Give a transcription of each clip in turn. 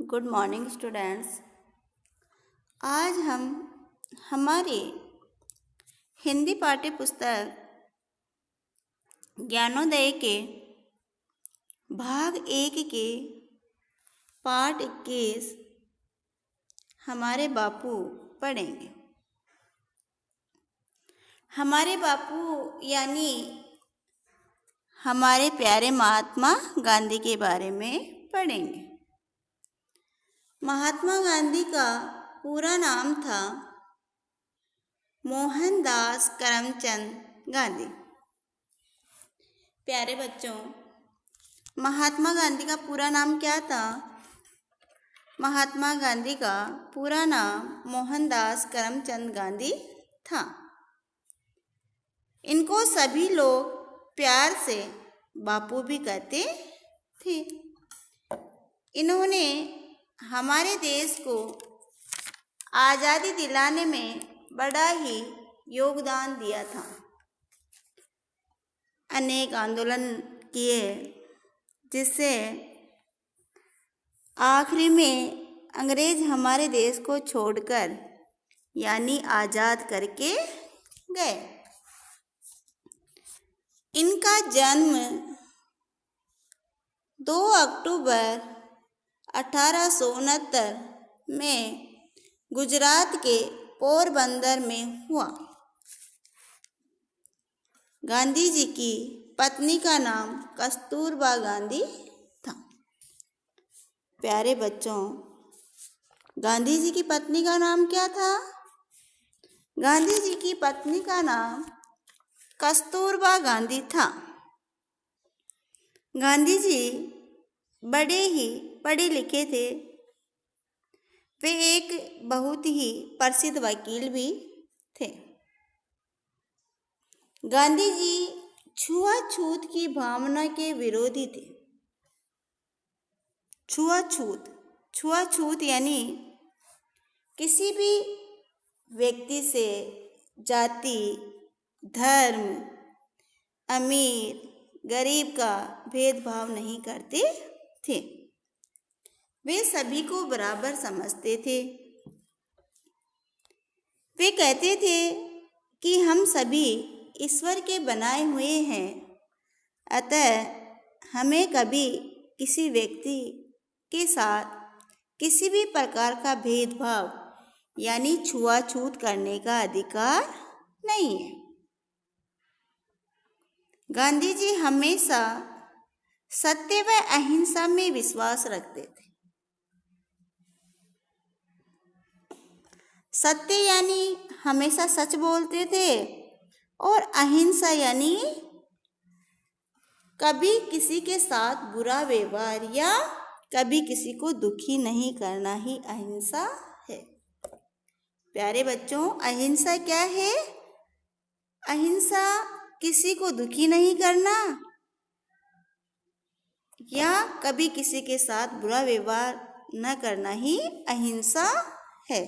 Good morning students. आज हम हमारी हिंदी पाठ्य पुस्तक ज्ञानोदय के भाग 1 के पाठ 21 हमारे बापू पढ़ेंगे। हमारे बापू यानी हमारे प्यारे महात्मा गांधी के बारे में पढ़ेंगे। महात्मा गांधी का पूरा नाम था मोहनदास करमचंद गांधी। प्यारे बच्चों, महात्मा गांधी का पूरा नाम क्या था? महात्मा गांधी का पूरा नाम मोहनदास करमचंद गांधी था। इनको सभी लोग प्यार से बापू भी कहते थे। इन्होंने हमारे देश को आज़ादी दिलाने में बड़ा ही योगदान दिया था। अनेक आंदोलन किए, जिससे आखिरी में अंग्रेज हमारे देश को छोड़कर यानी आज़ाद करके गए। इनका जन्म 2 अक्टूबर 1869 में गुजरात के पोरबंदर में हुआ। गांधी जी की पत्नी का नाम कस्तूरबा गांधी था। प्यारे बच्चों, गांधी जी की पत्नी का नाम क्या था? गांधी जी की पत्नी का नाम कस्तूरबा गांधी था। गांधी जी बड़े ही पढ़े लिखे थे। वे एक बहुत ही प्रसिद्ध वकील भी थे। गांधी जी छुआछूत की भावना के विरोधी थे। छुआछूत यानी किसी भी व्यक्ति से जाति, धर्म, अमीर गरीब का भेदभाव नहीं करते थे। वे सभी को बराबर समझते थे। वे कहते थे कि हम सभी ईश्वर के बनाए हुए हैं, अतः हमें कभी किसी व्यक्ति के साथ किसी भी प्रकार का भेदभाव यानी छुआछूत करने का अधिकार नहीं है। गांधी जी हमेशा सत्य व अहिंसा में विश्वास रखते थे। सत्य यानी हमेशा सच बोलते थे और अहिंसा यानी कभी किसी के साथ बुरा व्यवहार या कभी किसी को दुखी नहीं करना ही अहिंसा है। प्यारे बच्चों, अहिंसा क्या है? अहिंसा किसी को दुखी नहीं करना या कभी किसी के साथ बुरा व्यवहार न करना ही अहिंसा है।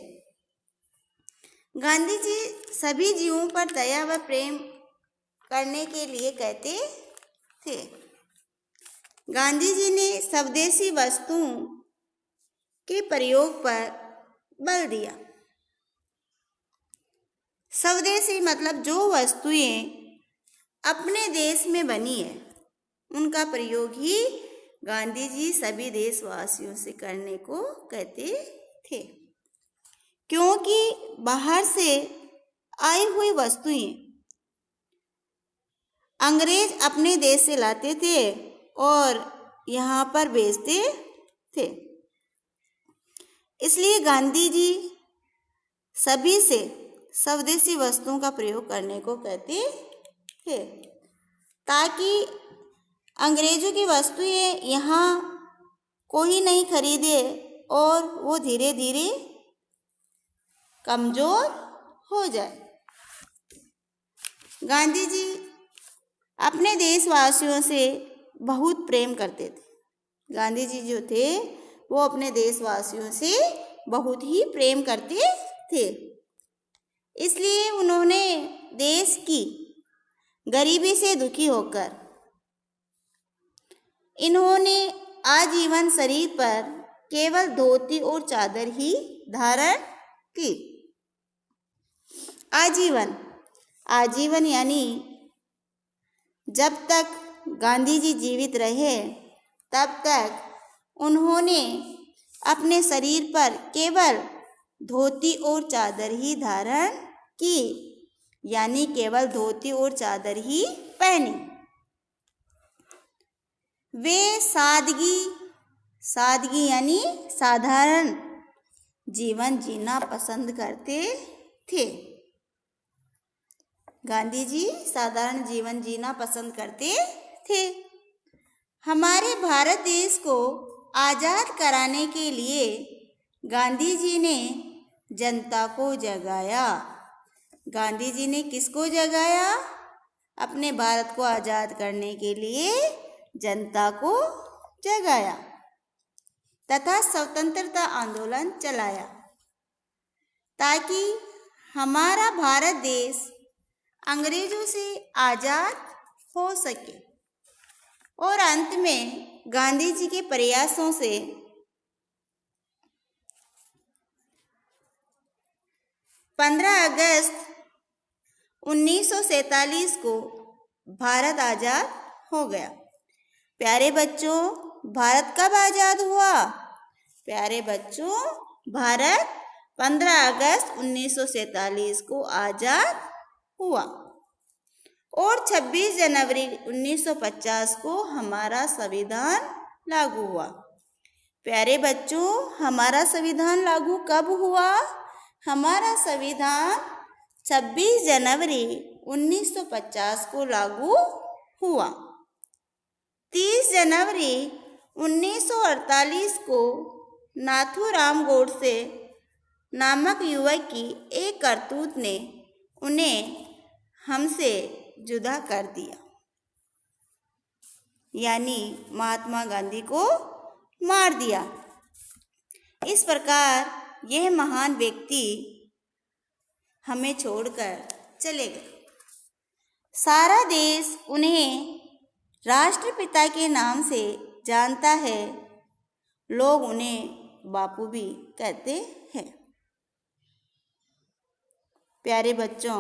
गांधी जी सभी जीवों पर दया व प्रेम करने के लिए कहते थे। गांधी जी ने स्वदेशी वस्तुओं के प्रयोग पर बल दिया। स्वदेशी मतलब जो वस्तुएं अपने देश में बनी है, उनका प्रयोग ही गांधी जी सभी देशवासियों से करने को कहते थे। क्योंकि बाहर से आई हुई वस्तुएं अंग्रेज अपने देश से लाते थे और यहाँ पर बेचते थे। इसलिए गांधी जी सभी से स्वदेशी वस्तुओं का प्रयोग करने को कहते थे, ताकि अंग्रेजों की वस्तुएं यहाँ कोई नहीं खरीदे और वो धीरे धीरे कमज़ोर हो जाए। गांधी जी अपने देशवासियों से बहुत प्रेम करते थे। गांधी जी जो थे वो अपने देशवासियों से बहुत ही प्रेम करते थे। इसलिए उन्होंने देश की गरीबी से दुखी होकर इन्होंने आजीवन शरीर पर केवल धोती और चादर ही धारण की। आजीवन, आजीवन यानी जब तक गांधी जी जीवित रहे तब तक उन्होंने अपने शरीर पर केवल धोती और चादर ही धारण की, यानी केवल धोती और चादर ही पहनी। वे सादगी, सादगी यानी साधारण जीवन जीना पसंद करते थे। गांधी जी साधारण जीवन जीना पसंद करते थे। हमारे भारत देश को आज़ाद कराने के लिए गांधी जी ने जनता को जगाया। गांधी जी ने किसको जगाया? अपने भारत को आज़ाद करने के लिए जनता को जगाया तथा स्वतंत्रता आंदोलन चलाया ताकि हमारा भारत देश अंग्रेजों से आज़ाद हो सके। और अंत में गांधी जी के प्रयासों से 15 अगस्त 1947 को भारत आज़ाद हो गया। प्यारे बच्चों, भारत कब आज़ाद हुआ? प्यारे बच्चों, भारत 15 अगस्त 1947 को आज़ाद हुआ और 26 जनवरी 1950 को हमारा संविधान लागू हुआ। प्यारे बच्चों, हमारा संविधान लागू कब हुआ? हमारा संविधान 26 जनवरी 1950 को लागू हुआ। 30 जनवरी 1948 को नाथूराम गोडसे नामक युवक की एक करतूत ने उन्हें हमसे जुदा कर दिया, यानी महात्मा गांधी को मार दिया। इस प्रकार यह महान व्यक्ति हमें छोड़कर चले गए। सारा देश उन्हें राष्ट्रपिता के नाम से जानता है। लोग उन्हें बापू भी कहते हैं। प्यारे बच्चों,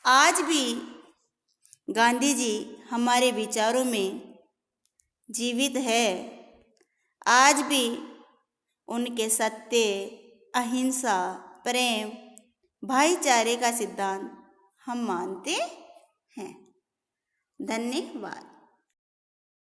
आज भी गांधी जी हमारे विचारों में जीवित है। आज भी उनके सत्य, अहिंसा, प्रेम, भाईचारे का सिद्धांत हम मानते हैं। धन्यवाद।